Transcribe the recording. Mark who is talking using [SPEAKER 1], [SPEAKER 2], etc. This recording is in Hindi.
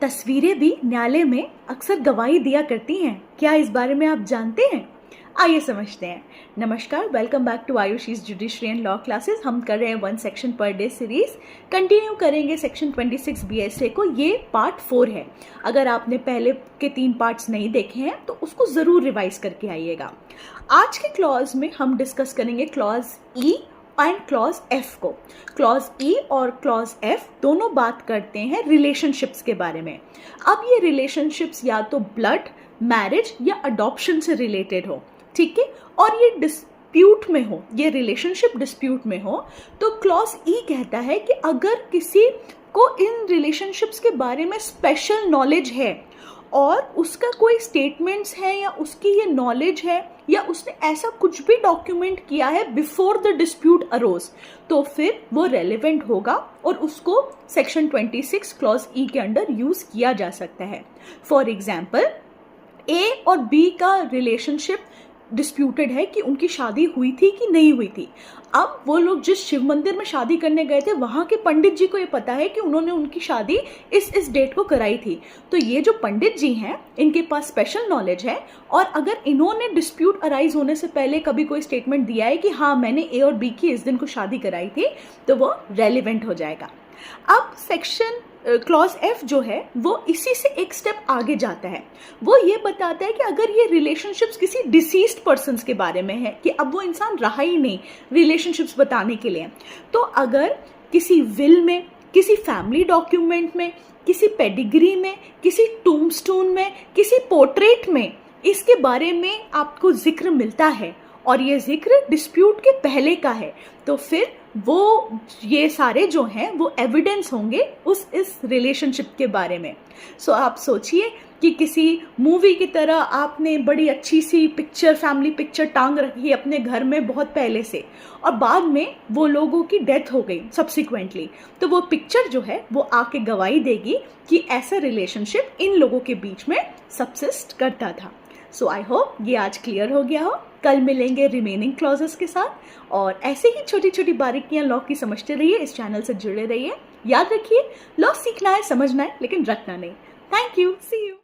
[SPEAKER 1] तस्वीरें भी न्यायालय में अक्सर गवाही दिया करती हैं। क्या इस बारे में आप जानते हैं? आइए समझते हैं। नमस्कार, welcome back to Ayushi's judiciary and law classes. हम कर रहे हैं 1 section per day series. Continue करेंगे सेक्शन 26 BSA को। ये पार्ट 4 है। अगर आपने पहले के 3 पार्ट्स नहीं देखे हैं तो उसको जरूर रिवाइज करके आइएगा। आज के क्लॉज में हम डिस्कस करेंगे clause E and clause F को। क्लॉज ई और क्लॉज एफ दोनों बात करते हैं रिलेशनशिप्स के बारे में। अब ये रिलेशनशिप्स या तो ब्लड, मैरिज या अडॉप्शन से रिलेटेड हो, ठीक है, और ये डिस्प्यूट में हो, ये रिलेशनशिप डिस्प्यूट में हो, तो क्लॉज ई कहता है कि अगर किसी को इन रिलेशनशिप्स के बारे में स्पेशल नॉलेज है और उसका कोई स्टेटमेंट्स है या उसकी ये नॉलेज है या उसने ऐसा कुछ भी डॉक्यूमेंट किया है बिफोर द डिस्प्यूट अरोज, तो फिर वो रेलेवेंट होगा और उसको सेक्शन 26 क्लॉज ई के अंडर यूज किया जा सकता है। फॉर एग्जाम्पल, ए और बी का रिलेशनशिप डिस्प्यूटेड है कि उनकी शादी हुई थी कि नहीं हुई थी। अब वो लोग जिस शिव मंदिर में शादी करने गए थे वहां के पंडित जी को ये पता है कि उन्होंने उनकी शादी इस डेट को कराई थी। तो ये जो पंडित जी हैं इनके पास स्पेशल नॉलेज है, और अगर इन्होंने डिस्प्यूट अराइज होने से पहले कभी कोई स्टेटमेंट दिया है कि हाँ मैंने ए और बी की इस दिन को शादी कराई थी, तो वो रेलिवेंट हो जाएगा। अब सेक्शन क्लॉज एफ जो है वो इसी से एक स्टेप आगे जाता है। वो ये बताता है कि अगर ये रिलेशनशिप्स किसी डिसीज्ड पर्सन्स के बारे में है कि अब वो इंसान रहा ही नहीं रिलेशनशिप्स बताने के लिए, तो अगर किसी विल में, किसी फैमिली डॉक्यूमेंट में, किसी पेडिग्री में, किसी टूम्बस्टोन में, किसी पोर्ट्रेट में इसके बारे में आपको जिक्र मिलता है और ये जिक्र डिस्प्यूट के पहले का है, तो फिर वो ये सारे जो हैं वो एविडेंस होंगे इस रिलेशनशिप के बारे में। सो आप सोचिए कि किसी मूवी की तरह आपने बड़ी अच्छी सी पिक्चर, फैमिली पिक्चर टांग रखी है अपने घर में बहुत पहले से, और बाद में वो लोगों की डेथ हो गई सब्सिक्वेंटली, तो वो पिक्चर जो है वो आके गवाही देगी कि ऐसा रिलेशनशिप इन लोगों के बीच में सब्सिस्ट करता था। सो आई होप ये आज क्लियर हो गया हो। कल मिलेंगे रिमेनिंग क्लॉजेस के साथ, और ऐसे ही छोटी छोटी बारीकियां लॉ की समझते रहिए। इस चैनल से जुड़े रहिए। याद रखिए, लॉ सीखना है, समझना है, लेकिन रखना नहीं। Thank you, see you.